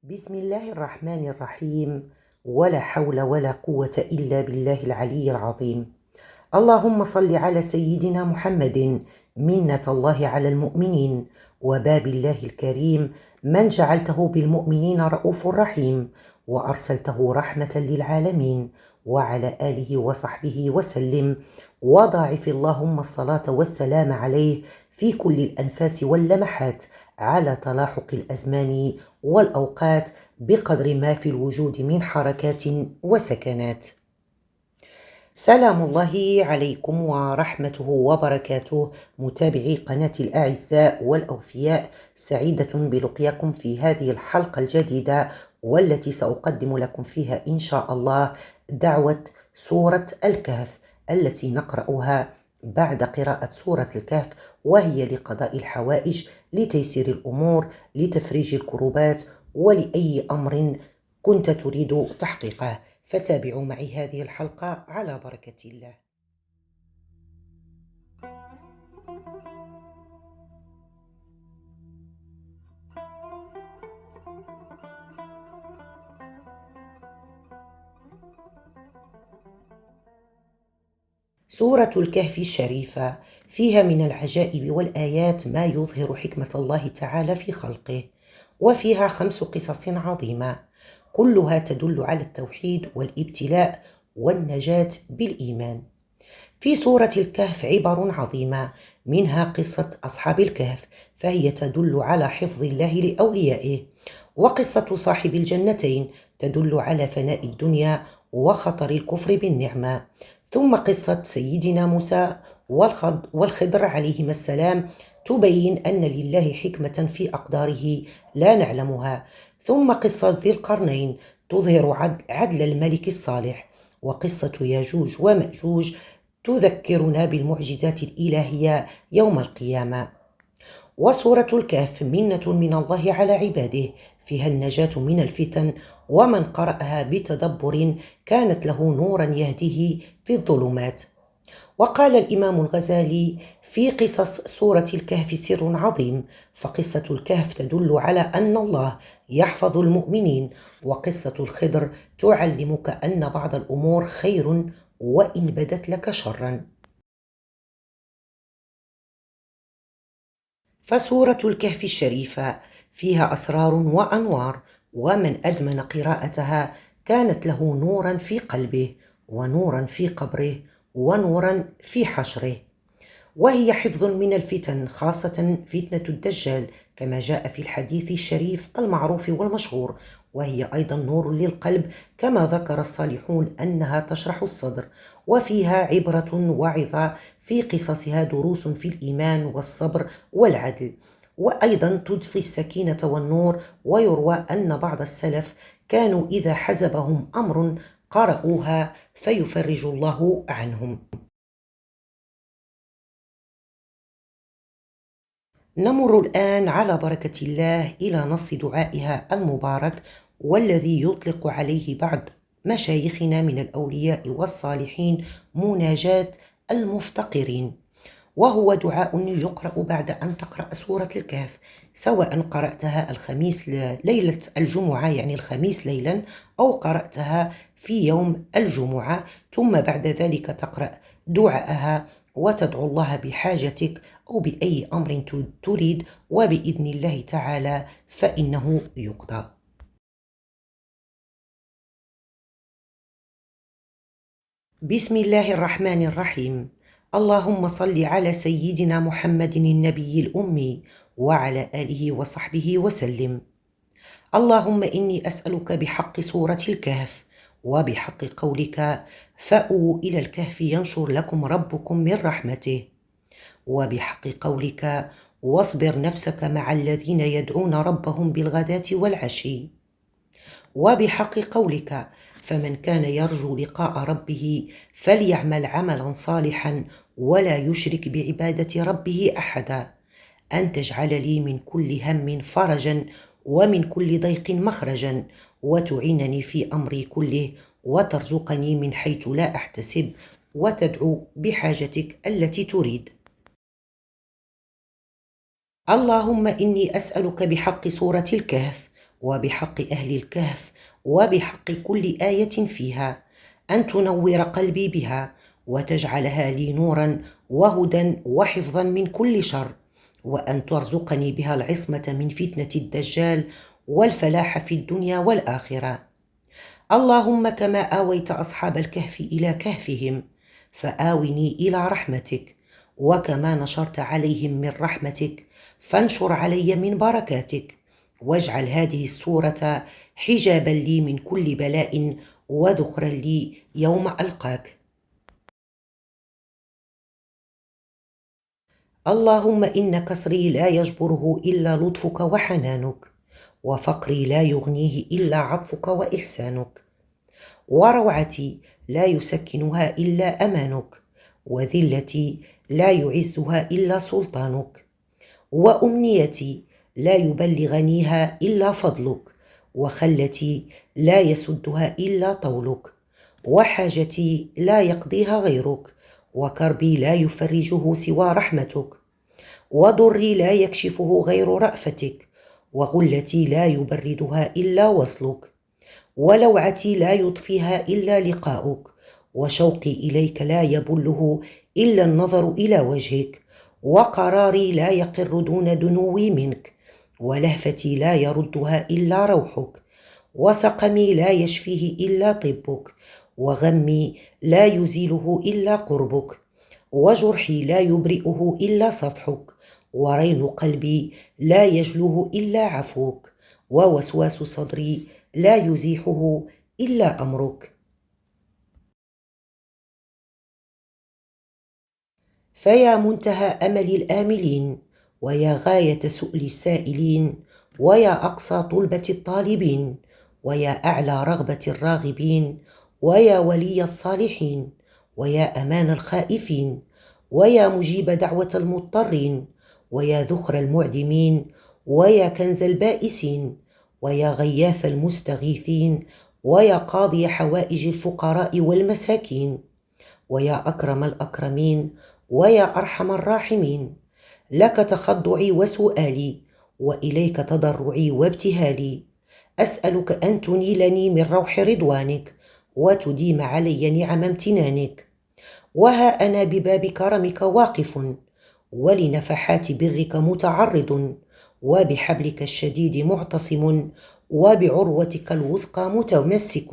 بسم الله الرحمن الرحيم. ولا حول ولا قوة إلا بالله العلي العظيم. اللهم صل على سيدنا محمد منة الله على المؤمنين وباب الله الكريم، من جعلته بالمؤمنين رؤوف رحيم وأرسلته رحمة للعالمين، وعلى آله وصحبه وسلم. وضاعف اللهم الصلاة والسلام عليه في كل الأنفاس واللمحات، على تلاحق الأزمان والأوقات، بقدر ما في الوجود من حركات وسكنات. سلام الله عليكم ورحمته وبركاته، متابعي قناة الأعزاء والأوفياء، سعيدة بلقياكم في هذه الحلقة الجديدة، والتي سأقدم لكم فيها إن شاء الله دعوة سورة الكهف، التي نقرأها بعد قراءة سورة الكهف، وهي لقضاء الحوائج، لتيسير الأمور، لتفريج الكروبات، ولأي أمر كنت تريد تحقيقه. فتابعوا معي هذه الحلقة على بركة الله. سورة الكهف الشريفة فيها من العجائب والآيات ما يظهر حكمة الله تعالى في خلقه، وفيها 5 قصص عظيمة، كلها تدل على التوحيد والابتلاء والنجاة بالإيمان. في سورة الكهف عبر عظيمة، منها قصة أصحاب الكهف، فهي تدل على حفظ الله لأوليائه، وقصة صاحب الجنتين تدل على فناء الدنيا وخطر الكفر بالنعمة، ثم قصة سيدنا موسى والخضر عليهما السلام تبين أن لله حكمة في أقداره لا نعلمها، ثم قصة ذي القرنين تظهر عدل الملك الصالح، وقصة ياجوج ومأجوج تذكرنا بالمعجزات الإلهية يوم القيامة. وسورة الكهف منة من الله على عباده، فيها النجاة من الفتن، ومن قرأها بتدبر كانت له نورا يهديه في الظلمات. وقال الإمام الغزالي في قصص سورة الكهف سر عظيم، فقصة الكهف تدل على أن الله يحفظ المؤمنين، وقصة الخضر تعلمك أن بعض الأمور خير وإن بدت لك شرا. فسورة الكهف الشريفة فيها أسرار وأنوار، ومن أدمن قراءتها كانت له نورا في قلبه، ونورا في قبره، ونورا في حشره. وهي حفظ من الفتن، خاصة فتنة الدجال، كما جاء في الحديث الشريف المعروف والمشهور، وهي أيضا نور للقلب، كما ذكر الصالحون أنها تشرح الصدر، وفيها عبرة وعظة، في قصصها دروس في الإيمان والصبر والعدل، وأيضا تضفي السكينة والنور. ويروى أن بعض السلف كانوا إذا حزبهم أمر قرأوها فيفرج الله عنهم. نمر الآن على بركة الله إلى نص دعائها المبارك، والذي يطلق عليه بعض مشايخنا من الأولياء والصالحين مناجاة المفتقرين، وهو دعاء يقرأ بعد أن تقرأ سورة الكهف، سواء قرأتها الخميس ليلة الجمعة، يعني الخميس ليلا، أو قرأتها في يوم الجمعة، ثم بعد ذلك تقرأ دعاءها وتدعو الله بحاجتك أو بأي أمر تريد، وبإذن الله تعالى فإنه يقضى. بسم الله الرحمن الرحيم. اللهم صل على سيدنا محمد النبي الأمي وعلى آله وصحبه وسلم. اللهم إني أسألك بحق سورة الكهف وبحق قولك فأووا إلى الكهف ينشر لكم ربكم من رحمته، وبحق قولك واصبر نفسك مع الذين يدعون ربهم بالغداة والعشي، وبحق قولك فمن كان يرجو لقاء ربه فليعمل عملا صالحا ولا يشرك بعبادة ربه أحدا، أن تجعل لي من كل هم فرجا ومن كل ضيق مخرجا، وتعينني في أمري كله، وترزقني من حيث لا أحتسب، وتدعو بحاجتك التي تريد. اللهم إني أسألك بحق سورة الكهف وبحق أهل الكهف وبحق كل آية فيها، أن تنور قلبي بها وتجعلها لي نورا وهدى وحفظا من كل شر، وأن ترزقني بها العصمة من فتنة الدجال والفلاح في الدنيا والآخرة. اللهم كما آويت أصحاب الكهف إلى كهفهم فآوني إلى رحمتك، وكما نشرت عليهم من رحمتك فانشر علي من بركاتك، واجعل هذه السورة حجابا لي من كل بلاء وذخرا لي يوم ألقاك. اللهم إن كسري لا يجبره إلا لطفك وحنانك، وفقري لا يغنيه إلا عطفك وإحسانك، وروعتي لا يسكنها إلا أمانك، وذلتي لا يعزها إلا سلطانك، وأمنيتي لا يبلغنيها إلا فضلك، وخلتي لا يسدها إلا طولك، وحاجتي لا يقضيها غيرك، وكربي لا يفرجه سوى رحمتك، وضري لا يكشفه غير رأفتك، وغلتي لا يبردها إلا وصلك، ولوعتي لا يطفيها إلا لقاؤك، وشوقي إليك لا يبله إلا النظر إلى وجهك، وقراري لا يقر دون دنوي منك، ولهفتي لا يردها إلا روحك، وسقمي لا يشفيه إلا طبك، وغمي لا يزيله إلا قربك، وجرحي لا يبرئه إلا صفحك، ورين قلبي لا يجلوه إلا عفوك، ووسواس صدري لا يزيحه إلا أمرك. فيا منتهى أمل الآملين، ويا غاية سؤل السائلين، ويا أقصى طلبة الطالبين، ويا أعلى رغبة الراغبين، ويا ولي الصالحين، ويا أمان الخائفين، ويا مجيب دعوة المضطرين، ويا ذخر المعدمين، ويا كنز البائسين، ويا غياث المستغيثين، ويا قاضي حوائج الفقراء والمساكين، ويا أكرم الأكرمين، ويا أرحم الراحمين، لك تخضعي وسؤالي، وإليك تضرعي وابتهالي، أسألك أن تنيلني من روح رضوانك، وتديم علي نعم امتنانك، وها أنا بباب كرمك واقف، ولنفحات برك متعرض، وبحبلك الشديد معتصم، وبعروتك الوثقى متمسك.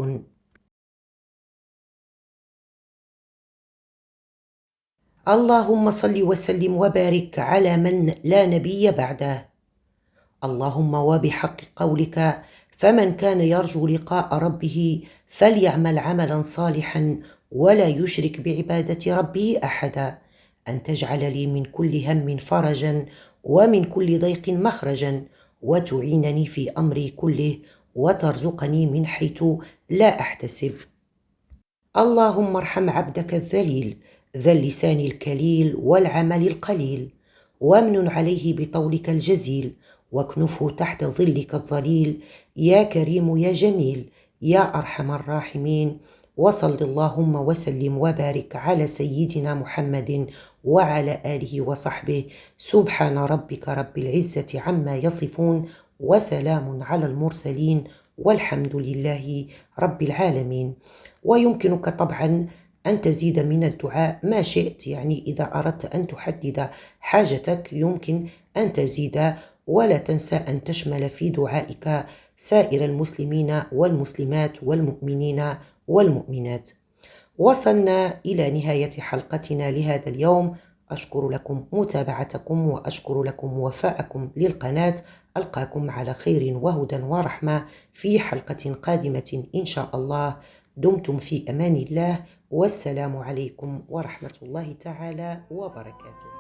اللهم صل وسلم وبارك على من لا نبي بعده. اللهم وبحق قولك فمن كان يرجو لقاء ربه فليعمل عملا صالحا ولا يشرك بعبادة ربه أحدا، أن تجعل لي من كل هم فرجا ومن كل ضيق مخرجا، وتعينني في أمري كله، وترزقني من حيث لا أحتسب. اللهم ارحم عبدك الذليل ذا اللسان الكليل والعمل القليل، وامنن عليه بطولك الجزيل، واكنفه تحت ظلك الظليل، يا كريم يا جميل يا أرحم الراحمين. وصل اللهم وسلم وبارك على سيدنا محمد وعلى آله وصحبه. سبحان ربك رب العزة عما يصفون، وسلام على المرسلين، والحمد لله رب العالمين. ويمكنك طبعا أن تزيد من الدعاء ما شئت، يعني إذا أردت أن تحدد حاجتك يمكن أن تزيد، ولا تنسى أن تشمل في دعائك سائر المسلمين والمسلمات والمؤمنين والمؤمنات. وصلنا إلى نهاية حلقتنا لهذا اليوم. أشكر لكم متابعتكم، وأشكر لكم وفاءكم للقناة. ألقاكم على خير وهدى ورحمة في حلقة قادمة إن شاء الله. دمتم في أمان الله، والسلام عليكم ورحمة الله تعالى وبركاته.